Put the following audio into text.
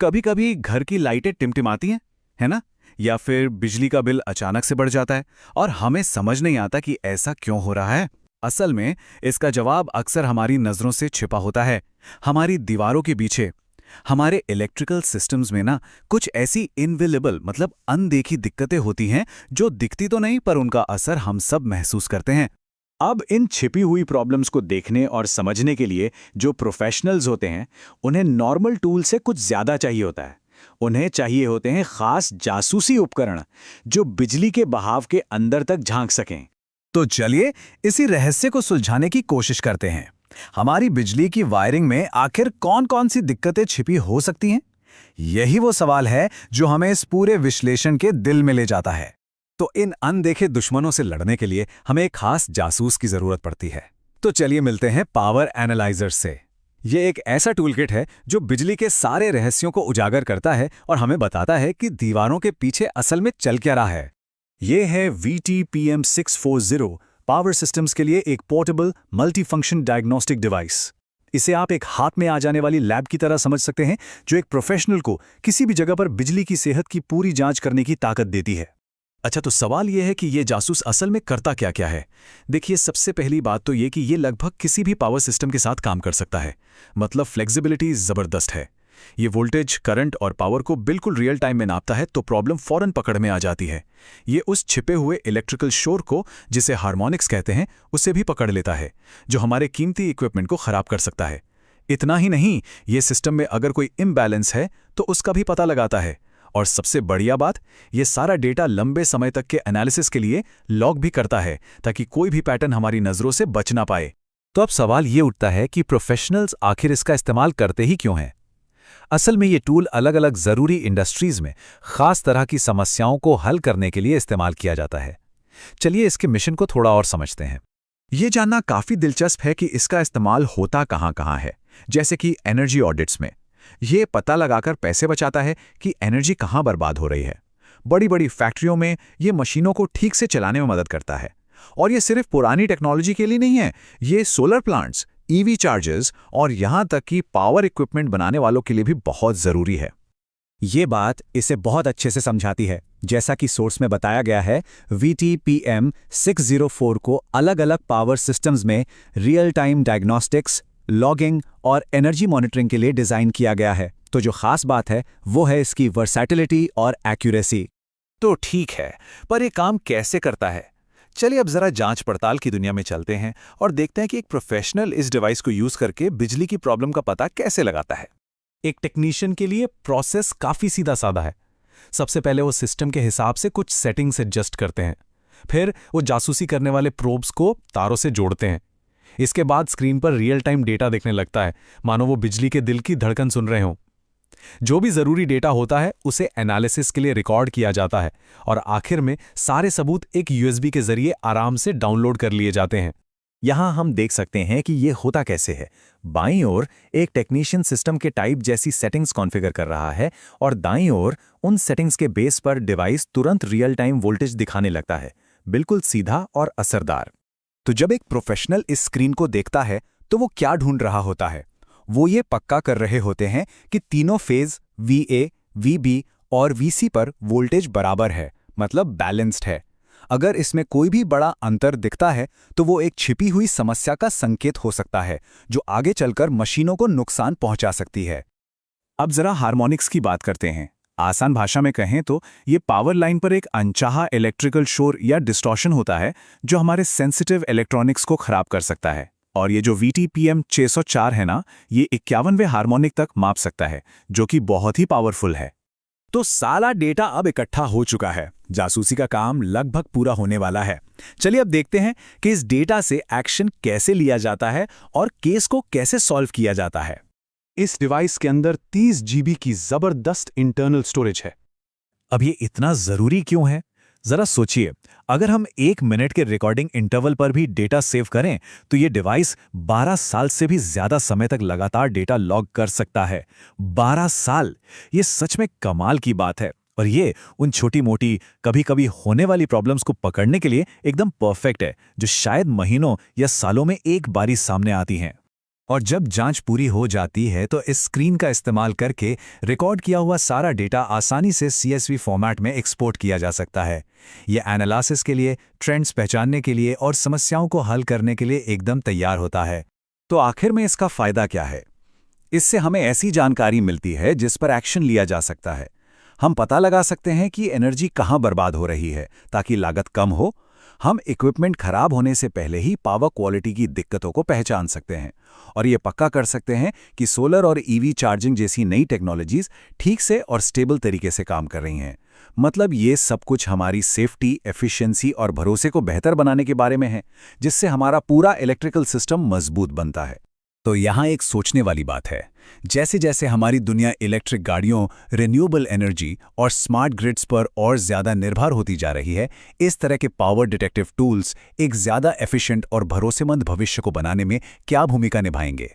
कभी कभी घर की लाइटें टिमटिमाती हैं, है ना? या फिर बिजली का बिल अचानक से बढ़ जाता है और हमें समझ नहीं आता कि ऐसा क्यों हो रहा है। असल में इसका जवाब अक्सर हमारी नज़रों से छिपा होता है, हमारी दीवारों के पीछे। हमारे इलेक्ट्रिकल सिस्टम्स में ना कुछ ऐसी इनविजिबल मतलब अनदेखी दिक्कतें होती हैं जो दिखती तो नहीं पर उनका असर हम सब महसूस करते हैं। अब इन छिपी हुई प्रॉब्लम्स को देखने और समझने के लिए जो प्रोफेशनल्स होते हैं, उन्हें नॉर्मल टूल से कुछ ज़्यादा चाहिए होता है। उन्हें चाहिए होते हैं खास जासूसी उपकरण जो बिजली के बहाव के अंदर तक झांक सकें। तो चलिए इसी रहस्य को सुलझाने की कोशिश करते हैं। हमारी बिजली की वायरिंग में आखिर कौन-कौन सी दिक्कतें छिपी हो सकती हैं? यही वो सवाल है जो हमें इस पूरे विश्लेषण के दिल में ले जाता है। तो इन अनदेखे दुश्मनों से लड़ने के लिए हमें एक खास जासूस की जरूरत पड़ती है। तो चलिए मिलते हैं पावर एनालाइजर से। ये एक ऐसा टूलकिट है जो बिजली के सारे रहस्यों को उजागर करता है और हमें बताता है कि दीवारों के पीछे असल में चल क्या रहा है। ये है VT-PM640 पावर सिस्टम्स के लिए एक पोर्टेबल मल्टीफंक्शन डायग्नोस्टिक डिवाइस। इसे आप एक हाथ में आ जाने वाली लैब की तरह समझ सकते हैं जो एक प्रोफेशनल को किसी भी जगह पर बिजली की सेहत की पूरी जांच करने की ताकत देती है। अच्छा, तो सवाल यह है कि ये जासूस असल में करता क्या क्या है। देखिए, सबसे पहली बात तो ये कि ये लगभग किसी भी पावर सिस्टम के साथ काम कर सकता है। मतलब फ्लेक्सिबिलिटी ज़बरदस्त है। ये वोल्टेज, करंट और पावर को बिल्कुल रियल टाइम में नापता है तो प्रॉब्लम फौरन पकड़ में आ जाती है। ये उस छिपे हुए इलेक्ट्रिकल शोर को, जिसे हार्मोनिक्स कहते हैं, उसे भी पकड़ लेता है जो हमारे कीमती इक्विपमेंट को खराब कर सकता है। इतना ही नहीं, ये सिस्टम में अगर कोई इम्बैलेंस है तो उसका भी पता लगाता है। और सबसे बढ़िया बात, ये सारा डेटा लंबे समय तक के एनालिसिस के लिए लॉग भी करता है ताकि कोई भी पैटर्न हमारी नज़रों से बच ना पाए। तो अब सवाल ये उठता है कि प्रोफेशनल्स आखिर इसका इस्तेमाल करते ही क्यों हैं? असल में ये टूल अलग अलग ज़रूरी इंडस्ट्रीज में खास तरह की समस्याओं को हल करने के लिए इस्तेमाल किया जाता है। चलिए इसके मिशन को थोड़ा और समझते हैं। ये जानना काफ़ी दिलचस्प है कि इसका इस्तेमाल होता कहाँ है। जैसे कि एनर्जी ऑडिट्स में ये पता लगाकर पैसे बचाता है कि एनर्जी कहाँ बर्बाद हो रही है। बड़ी बड़ी फैक्ट्रियों में ये मशीनों को ठीक से चलाने में मदद करता है। और ये सिर्फ पुरानी टेक्नोलॉजी के लिए नहीं है, ये सोलर प्लांट्स, ईवी चार्जर्स और यहाँ तक कि पावर इक्विपमेंट बनाने वालों के लिए भी बहुत ज़रूरी है। ये बात इसे बहुत अच्छे से समझाती है। जैसा कि सोर्स में बताया गया है, VT-PM604 को अलग अलग पावर सिस्टम्स में रियल टाइम डायग्नोस्टिक्स, लॉगिंग और एनर्जी मॉनिटरिंग के लिए डिज़ाइन किया गया है। तो जो खास बात है वो है इसकी वर्सैटिलिटी और एक्यूरेसी। तो ठीक है, पर ये काम कैसे करता है? चलिए अब जरा जांच पड़ताल की दुनिया में चलते हैं और देखते हैं कि एक प्रोफेशनल इस डिवाइस को यूज करके बिजली की प्रॉब्लम का पता कैसे लगाता है। एक टेक्नीशियन के लिए प्रोसेस काफी सीधा साधा है। सबसे पहले वो सिस्टम के हिसाब से कुछ सेटिंग्स एडजस्ट करते हैं। फिर वो जासूसी करने वाले प्रोब्स को तारों से जोड़ते हैं। इसके बाद स्क्रीन पर रियल टाइम डेटा देखने लगता है, मानो वो बिजली के दिल की धड़कन सुन रहे हों। जो भी जरूरी डेटा होता है उसे एनालिसिस के लिए रिकॉर्ड किया जाता है और आखिर में सारे सबूत एक USB के जरिए आराम से डाउनलोड कर लिए जाते हैं। यहां हम देख सकते हैं कि ये होता कैसे है। बाईं ओर एक टेक्नीशियन सिस्टम के टाइप जैसी सेटिंग्स कॉन्फ़िगर कर रहा है और दाईं ओर उन सेटिंग्स के बेस पर डिवाइस तुरंत रियल टाइम वोल्टेज दिखाने लगता है, बिल्कुल सीधा और असरदार। तो जब एक प्रोफेशनल इस स्क्रीन को देखता है तो वो क्या ढूंढ रहा होता है? वो ये पक्का कर रहे होते हैं कि तीनों फेज VA, VB और VC पर वोल्टेज बराबर है, मतलब बैलेंस्ड है। अगर इसमें कोई भी बड़ा अंतर दिखता है तो वो एक छिपी हुई समस्या का संकेत हो सकता है जो आगे चलकर मशीनों को नुकसान पहुंचा सकती है। अब जरा हार्मोनिक्स की बात करते हैं। आसान भाषा में कहें तो ये पावर लाइन पर एक अनचाहा इलेक्ट्रिकल शोर या डिस्टॉर्शन होता है जो हमारे सेंसिटिव इलेक्ट्रॉनिक्स को खराब कर सकता है। और ये जो VT-PM604 है ना, ये 51वें हार्मोनिक तक माप सकता है, जो कि बहुत ही पावरफुल है। तो सारा डेटा अब इकट्ठा हो चुका है, जासूसी का काम लगभग पूरा होने वाला है। चलिए अब देखते हैं कि इस डेटा से एक्शन कैसे लिया जाता है और केस को कैसे सॉल्व किया जाता है। इस डिवाइस के अंदर 30 GB की जबरदस्त इंटरनल स्टोरेज है। अब ये इतना जरूरी क्यों है? जरा सोचिए, अगर हम 1 मिनट के रिकॉर्डिंग इंटरवल पर भी डेटा सेव करें तो ये डिवाइस 12 साल से भी ज्यादा समय तक लगातार डेटा लॉग कर सकता है। 12 साल! ये सच में कमाल की बात है और ये उन छोटी मोटी कभी कभी होने वाली प्रॉब्लम्स को पकड़ने के लिए एकदम परफेक्ट है, जो शायद महीनों या सालों में एक बारी सामने आती हैं। और जब जांच पूरी हो जाती है तो इस स्क्रीन का इस्तेमाल करके रिकॉर्ड किया हुआ सारा डेटा आसानी से CSV फॉर्मेट में एक्सपोर्ट किया जा सकता है। ये एनालिसिस के लिए, ट्रेंड्स पहचानने के लिए और समस्याओं को हल करने के लिए एकदम तैयार होता है। तो आखिर में इसका फायदा क्या है? इससे हमें ऐसी जानकारी मिलती है जिस पर एक्शन लिया जा सकता है। हम पता लगा सकते हैं कि एनर्जी कहाँ बर्बाद हो रही है ताकि लागत कम हो। हम इक्विपमेंट खराब होने से पहले ही पावर क्वालिटी की दिक्कतों को पहचान सकते हैं और ये पक्का कर सकते हैं कि सोलर और ईवी चार्जिंग जैसी नई टेक्नोलॉजीज ठीक से और स्टेबल तरीके से काम कर रही हैं। मतलब ये सब कुछ हमारी सेफ्टी, एफिशिएंसी और भरोसे को बेहतर बनाने के बारे में है, जिससे हमारा पूरा इलेक्ट्रिकल सिस्टम मजबूत बनता है। तो यहाँ एक सोचने वाली बात है, जैसे जैसे हमारी दुनिया इलेक्ट्रिक गाड़ियों, रिन्यूएबल एनर्जी और स्मार्ट ग्रिड्स पर और ज़्यादा निर्भर होती जा रही है, इस तरह के पावर डिटेक्टिव टूल्स एक ज़्यादा एफिशिएंट और भरोसेमंद भविष्य को बनाने में क्या भूमिका निभाएंगे?